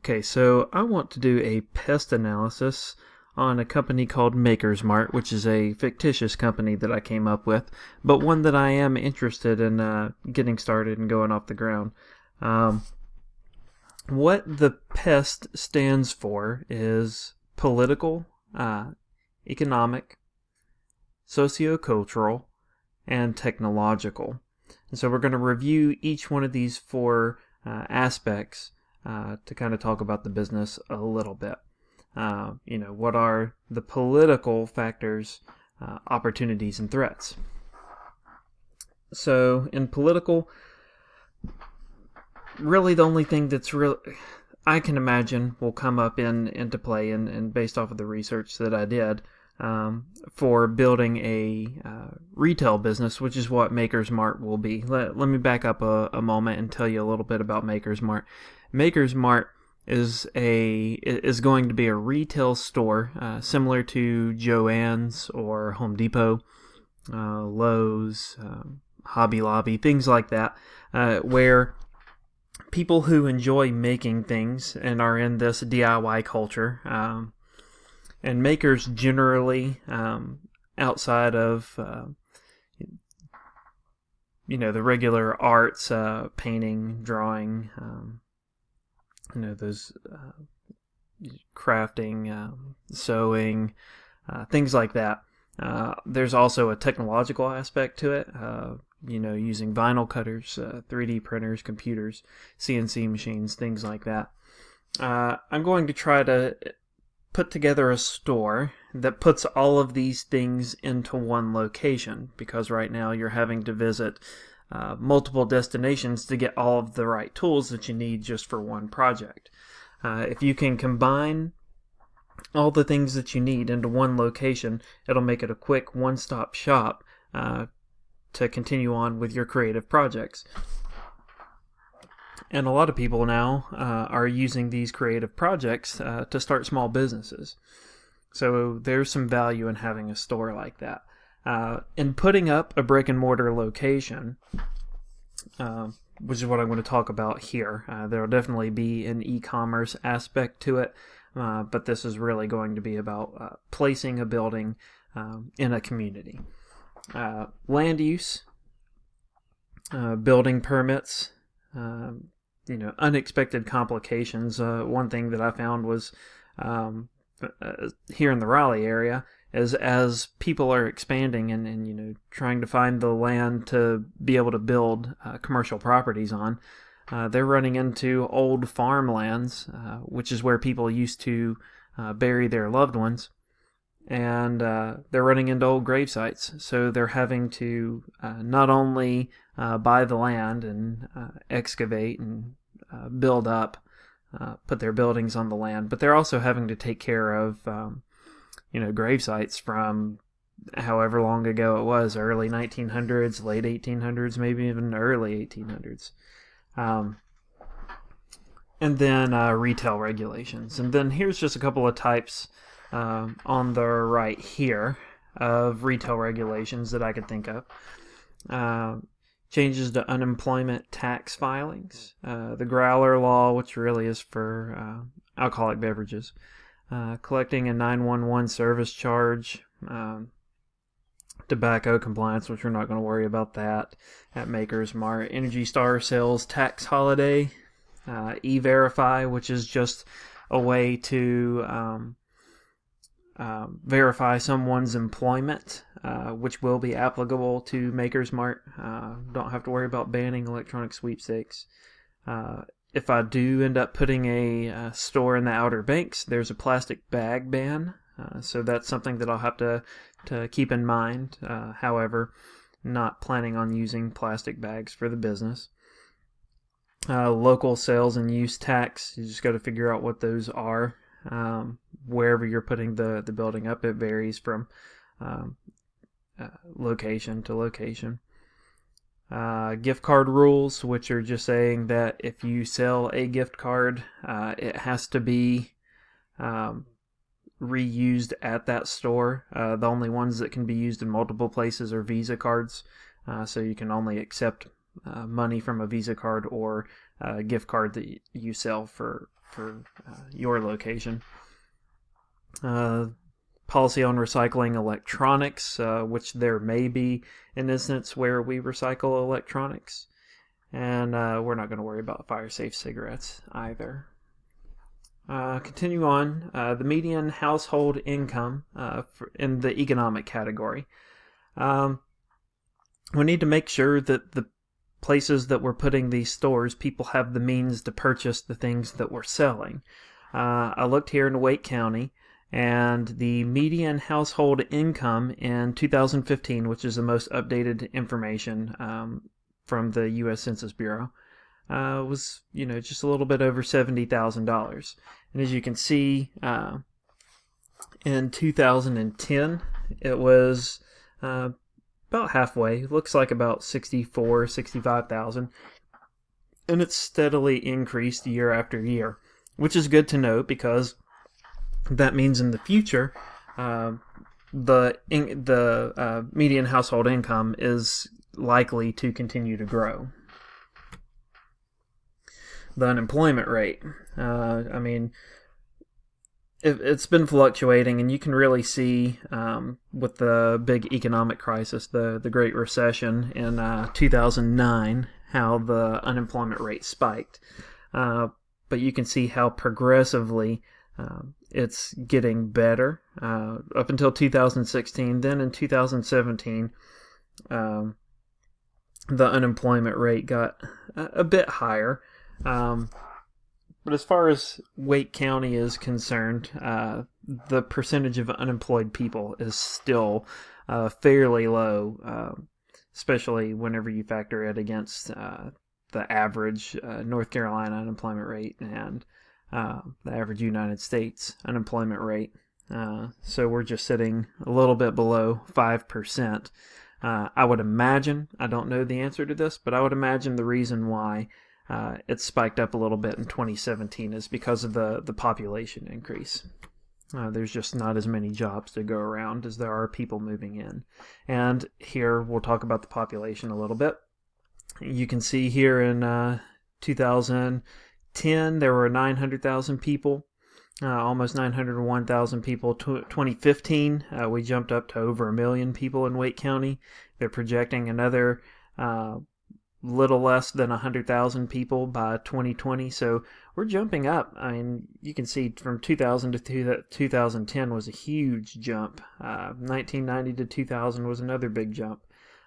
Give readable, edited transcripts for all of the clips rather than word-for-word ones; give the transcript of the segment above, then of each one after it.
Okay, so I want to do a pest analysis on a company called Mart, which is a fictitious company that I came up with, but one that I am interested in getting started and going off the ground. Um, what the PEST stands for is political, economic, sociocultural, and technological. And so we're going to review each one of these four aspects to kind of talk about the business a little bit. What are the political factors, opportunities, and threats? So in political, really the only thing that's real I can imagine will come up into play and based off of the research that I did for building a retail business, which is what Maker's Mart will be. Let me back up a moment and tell you a little bit about Maker's Mart. Maker's Mart is going to be a retail store similar to Joann's or Home Depot, Lowe's, Hobby Lobby, things like that, where people who enjoy making things and are in this DIY culture, and makers generally, outside of the regular arts, painting, drawing, those crafting, sewing, things like that. There's also a technological aspect to it, using vinyl cutters, 3D printers, computers, CNC machines, things like that. I'm going to try to put together a store that puts all of these things into one location, because right now you're having to visit multiple destinations to get all of the right tools that you need just for one project. If you can combine all the things that you need into one location, it'll make it a quick one-stop shop to continue on with your creative projects. And a lot of people now are using these creative projects to start small businesses. So there's some value in having a store like that. In putting up a brick and mortar location, which is what I'm going to talk about here, there will definitely be an e-commerce aspect to it, but this is really going to be about placing a building in a community. Land use, building permits, unexpected complications. One thing that I found was here in the Raleigh area is as people are expanding and trying to find the land to be able to build commercial properties on, they're running into old farmlands, which is where people used to bury their loved ones. And they're running into old grave sites, so they're having to not only buy the land and excavate and build up, put their buildings on the land, but they're also having to take care of grave sites from however long ago it was, early 1900s, late 1800s, maybe even early 1800s. And then retail regulations. And then here's just a couple of types on the right here of retail regulations that I could think of. Changes to unemployment tax filings, the growler law, which really is for alcoholic beverages, collecting a 911 service charge, tobacco compliance, which we're not going to worry about that at Maker's Mart, Energy Star sales tax holiday, E-Verify, which is just a way to verify someone's employment, which will be applicable to Maker's Mart. Don't have to worry about banning electronic sweepstakes. If I do end up putting a store in the Outer Banks, there's a plastic bag ban, so that's something that I'll have to keep in mind. However, not planning on using plastic bags for the business. Local sales and use tax, you just got to figure out what those are. Wherever you're putting the building up, it varies from location to location. Gift card rules, which are just saying that if you sell a gift card, it has to be reused at that store. The only ones that can be used in multiple places are Visa cards, so you can only accept money from a Visa card or a gift card that you sell for your location. Policy on recycling electronics, which there may be an instance where we recycle electronics. And we're not going to worry about fire-safe cigarettes either. Continue on. The median household income in the economic category. We need to make sure that the places that we're putting these stores, people have the means to purchase the things that we're selling. I looked here in Wake County, and the median household income in 2015, which is the most updated information from the U.S. Census Bureau, was just a little bit over $70,000. And as you can see, in 2010, it was about halfway. It looks like about 65,000, and it's steadily increased year after year, which is good to know because that means in the future, the median household income is likely to continue to grow. The unemployment rate. It's been fluctuating, and you can really see with the big economic crisis, the Great Recession in 2009, how the unemployment rate spiked. But you can see how progressively it's getting better up until 2016. Then in 2017, the unemployment rate got a bit higher. But as far as Wake County is concerned, the percentage of unemployed people is still fairly low, especially whenever you factor it against the average North Carolina unemployment rate and the average United States unemployment rate. So we're just sitting a little bit below 5%. I would imagine, I don't know the answer to this, but I would imagine the reason why it spiked up a little bit in 2017 is because of the population increase. There's just not as many jobs to go around as there are people moving in. And here we'll talk about the population a little bit. You can see here in 2010 there were 900,000 people, almost 901,000 people. 2015 we jumped up to over 1 million people in Wake County. They're projecting another little less than 100,000 people by 2020, so we're jumping up. I mean, you can see from 2000 to 2010 was a huge jump. 1990 to 2000 was another big jump.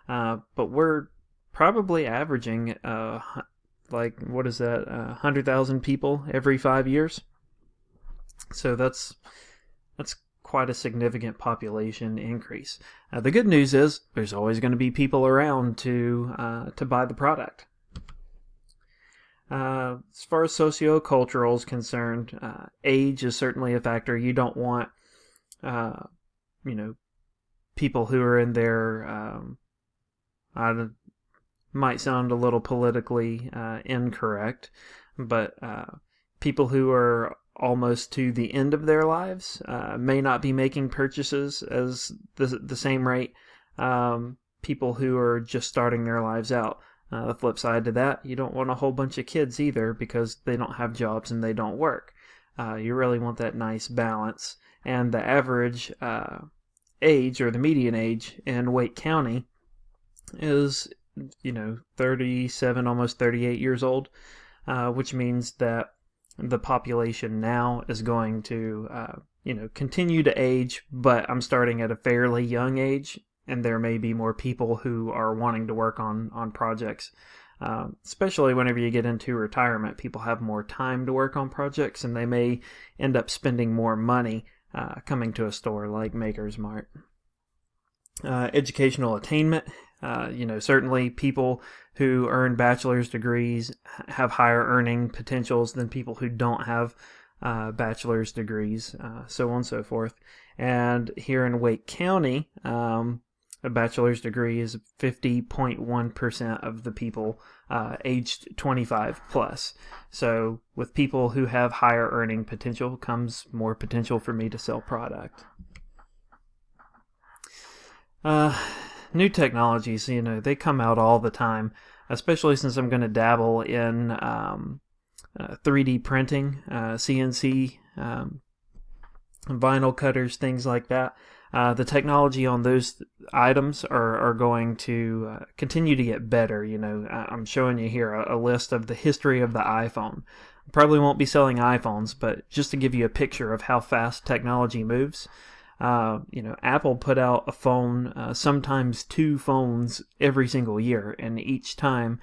But we're probably averaging, 100,000 people every 5 years. So that's quite a significant population increase. The good news is there's always going to be people around to buy the product. As far as sociocultural is concerned, age is certainly a factor. You don't want, people who are in their, I might sound a little politically incorrect, but people who are almost to the end of their lives may not be making purchases as the same rate people who are just starting their lives out. The flip side to that, you don't want a whole bunch of kids either because they don't have jobs and they don't work. You really want that nice balance. And the average age, or the median age in Wake County is 37, almost 38 years old, which means that the population now is going to, continue to age, but I'm starting at a fairly young age, and there may be more people who are wanting to work on projects. Especially whenever you get into retirement, people have more time to work on projects, and they may end up spending more money coming to a store like Maker's Mart. Educational attainment. Certainly people who earn bachelor's degrees have higher earning potentials than people who don't have bachelor's degrees, so on and so forth. And here in Wake County, a bachelor's degree is 50.1% of the people aged 25 plus. So with people who have higher earning potential comes more potential for me to sell product. New technologies, they come out all the time, especially since I'm going to dabble in 3D printing, CNC, vinyl cutters, things like that. The technology on those items are going to continue to get better. I'm showing you here a list of the history of the iPhone. Probably won't be selling iPhones, but just to give you a picture of how fast technology moves. Apple put out a phone, sometimes 2 phones every single year, and each time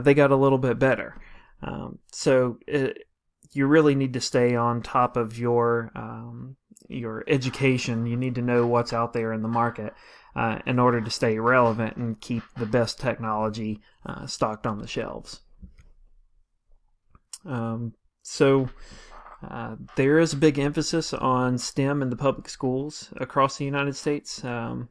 they got a little bit better. You really need to stay on top of your education. You need to know what's out there in the market in order to stay relevant and keep the best technology stocked on the shelves. There is a big emphasis on STEM in the public schools across the United States. I'll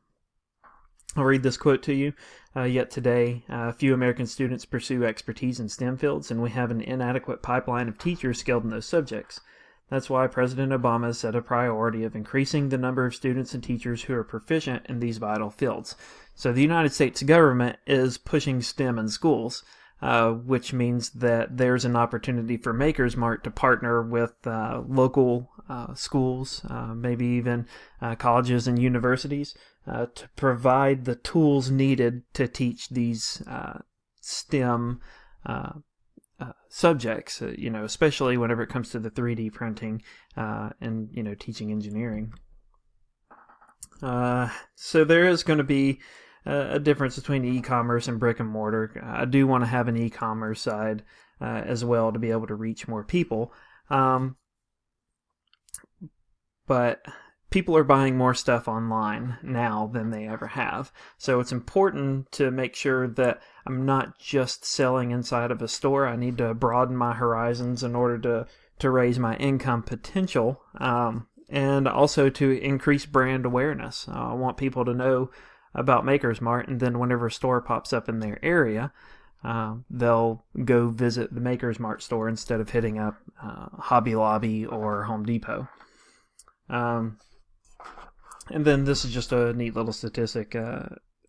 read this quote to you. Yet today, few American students pursue expertise in STEM fields, and we have an inadequate pipeline of teachers skilled in those subjects. That's why President Obama set a priority of increasing the number of students and teachers who are proficient in these vital fields. So the United States government is pushing STEM in schools, which means that there's an opportunity for Makers Mart to partner with local schools, maybe even colleges and universities, to provide the tools needed to teach these STEM subjects, especially whenever it comes to the 3D printing and, teaching engineering. So there is going to be a difference between e-commerce and brick and mortar. I do want to have an e-commerce side as well to be able to reach more people. But people are buying more stuff online now than they ever have. So it's important to make sure that I'm not just selling inside of a store. I need to broaden my horizons in order to raise my income potential, and also to increase brand awareness. I want people to know about Makers Mart, and then whenever a store pops up in their area, they'll go visit the Makers Mart store instead of hitting up Hobby Lobby or Home Depot. And then this is just a neat little statistic.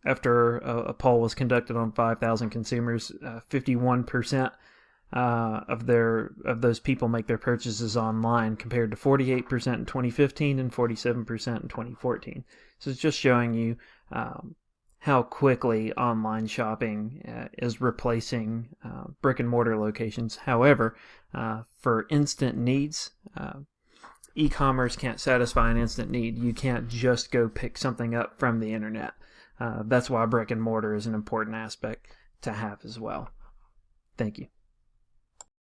After a poll was conducted on 5,000 consumers, 51% of those people make their purchases online, compared to 48% in 2015 and 47% in 2014. So it's just showing you how quickly online shopping is replacing brick and mortar locations. However, for instant needs, e-commerce can't satisfy an instant need. You can't just go pick something up from the internet. That's why brick and mortar is an important aspect to have as well. Thank you.